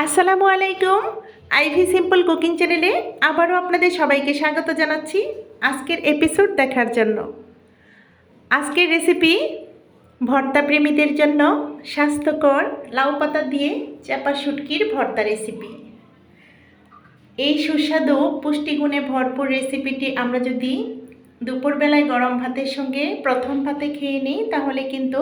আসসালামু আলাইকুম। Ivy simple cooking চ্যানেলে আবারও আপনাদের সবাইকে স্বাগত জানাচ্ছি আজকের এপিসোড দেখার জন্য। আজকের রেসিপি ভর্তা প্রেমীদের জন্য স্বাস্থ্যকর লাউ পাতা দিয়ে চাপা শুটকির ভর্তা রেসিপি। এই সুস্বাদু পুষ্টিগুণে ভরপুর রেসিপিটি আমরা যদি দুপুরবেলায় গরম ভাতের সঙ্গে প্রথম ভাতে খেয়ে নিই তাহলে কিন্তু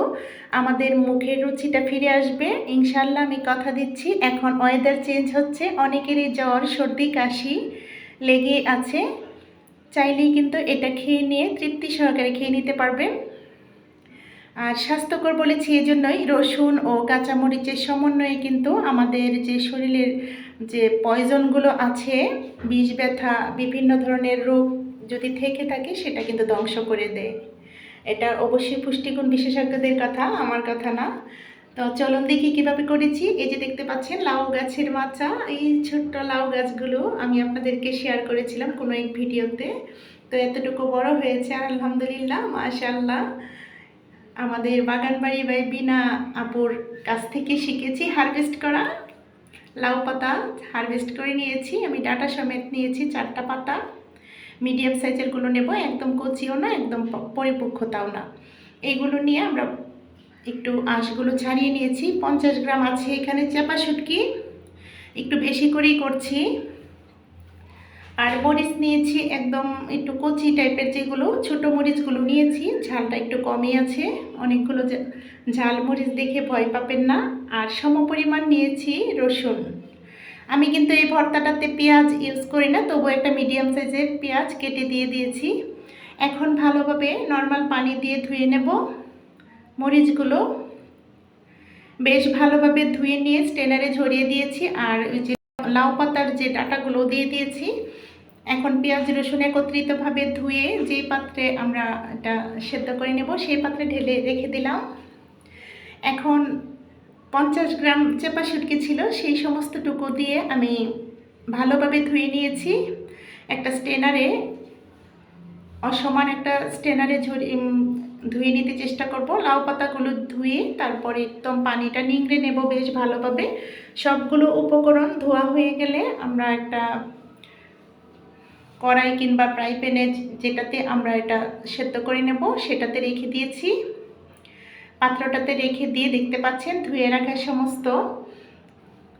আমাদের মুখের রুচিটা ফিরে আসবে ইনশাল্লাহ, আমি কথা দিচ্ছি। এখন ওয়েদার চেঞ্জ হচ্ছে, অনেকেরই জ্বর সর্দি কাশি লেগে আছে, চাইলেই কিন্তু এটা খেয়ে নিয়ে তৃপ্তি সহকারে খেয়ে নিতে পারবেন। আর স্বাস্থ্যকর বলেছি এজন্যই, রসুন ও কাঁচামরিচের সমন্বয়ে কিন্তু আমাদের যে শরীরের যে পয়জনগুলো আছে, বিষ ব্যথা বিভিন্ন ধরনের রোগ যদি থেকে থাকে সেটা কিন্তু ধ্বংস করে দেয়। এটা অবশ্যই পুষ্টিগুণ বিশেষজ্ঞদের কথা, আমার কথা না। তো চলুন দেখি কীভাবে করেছি। এই যে দেখতে পাচ্ছেন লাউ গাছের মাচা, এই ছোট্ট লাউ গাছগুলো আমি আপনাদেরকে শেয়ার করেছিলাম কোনো এক ভিডিওতে। তো এতটুকু বড় হয়েছে আলহামদুলিল্লাহ, মাশাআল্লাহ। আমাদের বাগানবাড়ি বাই বিনা আপুর কাছ থেকে শিখেছি হারভেস্ট করা লাউ পাতা। হারভেস্ট করে নিয়েছি আমি, ডাটা সমেত নিয়েছি 4টা পাতা। মিডিয়াম সাইজেরগুলো নেব, একদম কচিও না একদম পরিপক্কতাও না। এইগুলো নিয়ে আমরা একটু আঁশগুলো ছাড়িয়ে নিয়েছি। 50 গ্রাম আছে এখানে চাপা শুটকি, একটু বেশি করেই করছি। আর মরিচ নিয়েছি একদম একটু কচি টাইপের, যেগুলো ছোটো মরিচগুলো নিয়েছি, ঝালটা একটু কমই আছে। অনেকগুলো ঝাল মরিচ দেখে ভয় পাবেন না। আর সমপরিমাণ নিয়েছি রসুন। আমি কিন্তু এই ভর্তাটাতে পেঁয়াজ ইউজ করি না, তবু একটা মিডিয়াম সাইজের পেঁয়াজ কেটে দিয়ে দিয়েছি। এখন ভালোভাবে নর্মাল পানি দিয়ে ধুয়ে নেব। মরিচগুলো বেশ ভালোভাবে ধুয়ে নিয়ে স্ট্রেনারে ঝরিয়ে দিয়েছি। আর ওই যে লাউ পাতার যে ডাঁটাগুলো দিয়ে দিয়েছি। এখন পেঁয়াজ রসুন একত্রিতভাবে ধুয়ে যে পাত্রে আমরা এটা সেদ্ধ করে নেব সেই পাত্রে ঢেলে রেখে দিলাম। এখন 50 গ্রাম চেপা শুটকি ছিল, সেই সমস্তটুকু দিয়ে আমি ভালোভাবে ধুয়ে নিয়েছি। একটা স্ট্রেনারে, অসমান একটা স্ট্রেনারে ধুয়ে নিতে চেষ্টা করব। লাউ পাতাগুলো ধুয়ে তারপরে একদম পানিটা নিংড়ে নেব বেশ ভালোভাবে। সবগুলো উপকরণ ধোয়া হয়ে গেলে আমরা একটা কড়াই কিংবা ফ্রাই প্যানে, যেটাতে আমরা এটা সেদ্ধ করে নেব, সেটাতে রেখে দিয়েছি। পাত্রটাতে রেখে দিয়ে দেখতে পাচ্ছেন ধুয়ে রাখা সমস্ত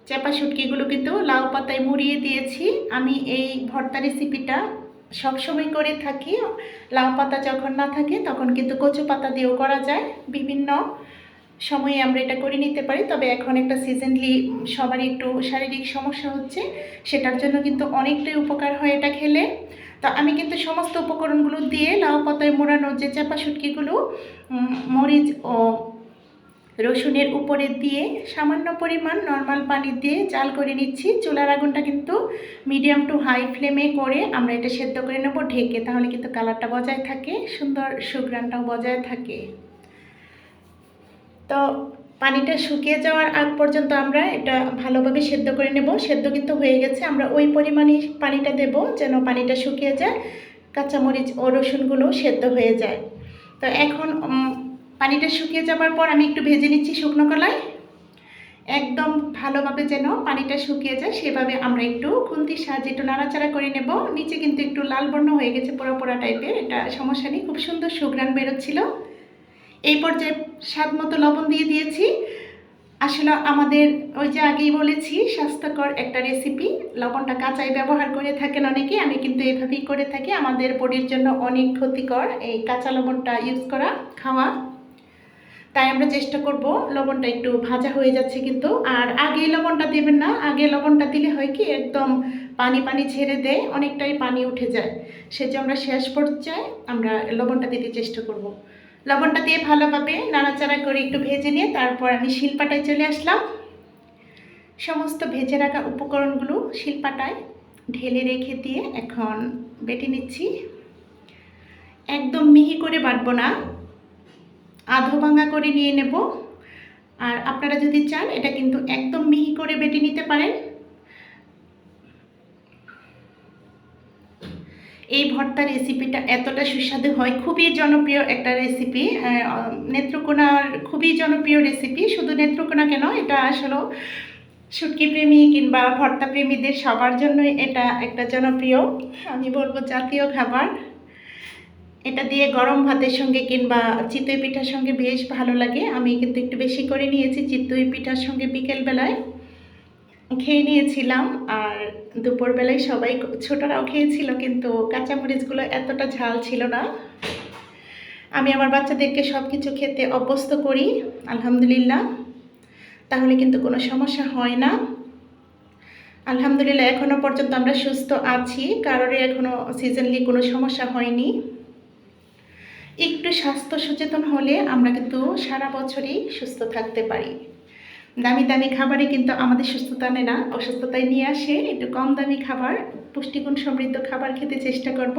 চাপা শুটকিগুলো কিন্তু লাউ পাতায় মুড়িয়ে দিয়েছি। আমি এই ভর্তা রেসিপিটা সবসময় করে থাকি। লাউ পাতা যখন না থাকে তখন কিন্তু কচু পাতা দিয়েও করা যায়, বিভিন্ন সময়ে আমরা এটা করে নিতে পারি। তবে এখন একটা সিজনলি সবারই একটু শারীরিক সমস্যা হচ্ছে, সেটার জন্য কিন্তু অনেকটাই উপকার হয় এটা খেলে। তো আমি কিন্তু সমস্ত উপকরণগুলো দিয়ে লাউ পাতায় মোড়ানো যে চাপা শুটকিগুলো মরিচ ও রসুনের উপরে দিয়ে সামান্য পরিমাণ নর্মাল পানি দিয়ে জাল করে নিচ্ছি। চুলার আগুনটা কিন্তু মিডিয়াম টু হাই ফ্লেমে করে আমরা এটা সেদ্ধ করে নেব ঢেকে, তাহলে কিন্তু কালারটা বজায় থাকে, সুন্দর সুঘ্রাণটাও বজায় থাকে। তো পানিটা শুকিয়ে যাওয়ার আগ পর্যন্ত আমরা এটা ভালোভাবে সেদ্ধ করে নেব। সেদ্ধ কিন্তু হয়ে গেছে, আমরা ওই পরিমাণে পানিটা দেব যেন পানিটা শুকিয়ে যায়, কাঁচামরিচ ও রসুনগুলো সেদ্ধ হয়ে যায়। তো এখন পানিটা শুকিয়ে যাবার পর আমি একটু ভেজে নিচ্ছি শুকনো কলাই, একদম ভালোভাবে যেন পানিটা শুকিয়ে যায় সেভাবে আমরা একটু খুন্তির সাহায্যে একটু নাড়াচাড়া করে নেব। নিচে কিন্তু একটু লাল বর্ণ হয়ে গেছে, পোড়া পোড়া টাইপের, এটা সমস্যা নেই, খুব সুন্দর সুঘ্রাণ বেরোচ্ছিল। এই পর্যায়ে স্বাদ মতো লবণ দিয়ে দিয়েছি। আসলে আমাদের ওই যে আগেই বলেছি স্বাস্থ্যকর একটা রেসিপি, লবণটা কাঁচাই ব্যবহার করে থাকেন অনেকে, আমি কিন্তু এভাবেই করে থাকি। আমাদের বডির জন্য অনেক ক্ষতিকর এই কাঁচা লবণটা ইউজ করা, খাওয়া। তাই আমরা চেষ্টা করব, লবণটা একটু ভাজা হয়ে যাচ্ছে কিন্তু, আর আগে লবণটা দেবেন না। আগে লবণটা দিলে হয় কি একদম পানি পানি ছেড়ে দেয়, অনেকটাই পানি উঠে যায়। সেজন্য আমরা শেষ পর্যায়ে আমরা লবণটা দিতে চেষ্টা করব। লবণটা দিয়ে ভালোভাবে নাড়াচাড়া করে একটু ভেজে নিয়ে তারপর আমি শিলপাটায় চলে আসলাম। সমস্ত ভেজে রাখা উপকরণগুলো শিলপাটায় ঢেলে রেখে দিয়ে এখন বেটে নিচ্ছি। একদম মিহি করে বাটবো না, আধো ভাঙা করে নিয়ে নেব। আর আপনারা যদি চান এটা কিন্তু একদম মিহি করে বেটে নিতে পারেন। এই ভর্তা রেসিপিটা এতটা সুস্বাদু হয়, খুবই জনপ্রিয় একটা রেসিপি, নেত্রকোনার খুবই জনপ্রিয় রেসিপি। শুধু নেত্রকোনা কেন, এটা আসলে শুটকি প্রেমী কিংবা ভর্তা প্রেমীদের সবার জন্যই এটা একটা জনপ্রিয়, আমি বলবো জাতীয় খাবার। এটা দিয়ে গরম ভাতের সঙ্গে কিংবা চিতই পিঠার সঙ্গে বেশ ভালো লাগে। আমি কিন্তু একটু বেশি করে নিয়েছি চিতই পিঠার সঙ্গে বিকেলবেলায় খেয়ে নিয়েছিলাম। আর দুপুরবেলায় সবাই ছোটরাও খেয়েছিল, কিন্তু কাঁচামরিচগুলো এতটা ঝাল ছিল না। আমি আমার বাচ্চাদেরকে সব কিছু খেতে অভ্যস্ত করি আলহামদুলিল্লাহ, তাহলে কিন্তু কোনো সমস্যা হয় না। আলহামদুলিল্লাহ এখনও পর্যন্ত আমরা সুস্থ আছি, কারোরই এখনও সিজনলি কোনো সমস্যা হয়নি। একটু স্বাস্থ্য সচেতন হলে আমরা কিন্তু সারা বছরই সুস্থ থাকতে পারি। দামি দামি খাবারই কিন্তু আমাদের সুস্থতা আনে না, অসুস্থতায় নিয়ে আসে। একটু কম দামি খাবার, পুষ্টিগুণ সমৃদ্ধ খাবার খেতে চেষ্টা করব।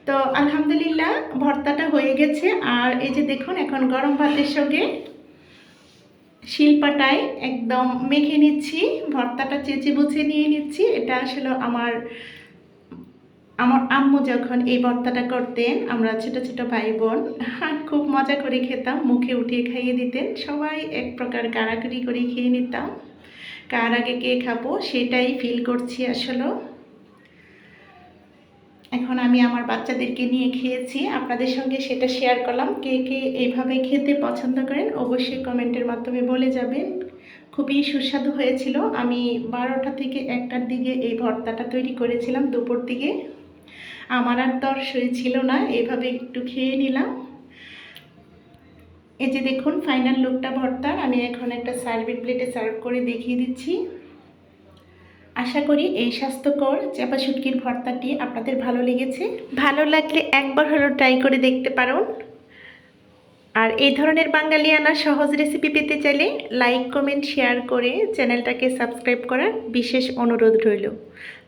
তো আলহামদুলিল্লাহ ভর্তাটা হয়ে গেছে। আর এই যে দেখুন, এখন গরম ভাতের সঙ্গে শিলপাটায় একদম মেখে নিচ্ছি, ভর্তাটা চেঁচে বুঝে নিয়ে নিচ্ছি। এটা আসলে আমার আম্মু যখন এই ভর্তাটা করতেন, আমরা ছোট ছোট ভাই বোন খুব মজা করে খেতাম, মুখে উঠিয়ে খাইয়ে দিতেন। সবাই এক প্রকার কাড়াকাড়ি করে খেয়ে নিতাম, কার আগে কে খাবো সেটাই ফিল করছি আসলে। এখন আমি আমার বাচ্চাদেরকে নিয়ে খেয়েছি, আপনাদের সঙ্গে সেটা শেয়ার করলাম। কে কে এইভাবে খেতে পছন্দ করেন অবশ্যই কমেন্টের মাধ্যমে বলে যাবেন। খুবই সুস্বাদু হয়েছিল। আমি 12টা থেকে 1টার দিকে এই ভর্তাটা তৈরি করেছিলাম দুপুর দিকে। আমার আর তর সই ছিল না, এইভাবে একটু খেয়ে নিলাম। এই যে দেখুন ফাইনাল লুকটা ভর্তার। আমি এখন একটা সার্ভিং প্লেটে সার্ভ করে দেখিয়ে দিচ্ছি। আশা করি এই স্বাস্থ্যকর চাপা শুটকির ভর্তাটি আপনাদের ভালো লেগেছে। ভালো লাগলে একবার হলেও ট্রাই করে দেখতে পারেন। আর এই ধরনের বাঙালিয়ানা সহজ রেসিপি পেতে চাইলে লাইক কমেন্ট শেয়ার করে চ্যানেলটাকে সাবস্ক্রাইব করার বিশেষ অনুরোধ রইল।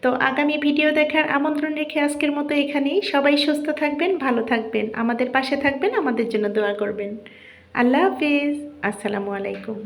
তো আগামী ভিডিও দেখার আমন্ত্রণ রেখে আজকের মতো এখানেই। সবাই সুস্থ থাকবেন, ভালো থাকবেন, আমাদের পাশে থাকবেন, আমাদের জন্য দোয়া করবেন। আল্লাহ হাফিজ, আসসালামু আলাইকুম।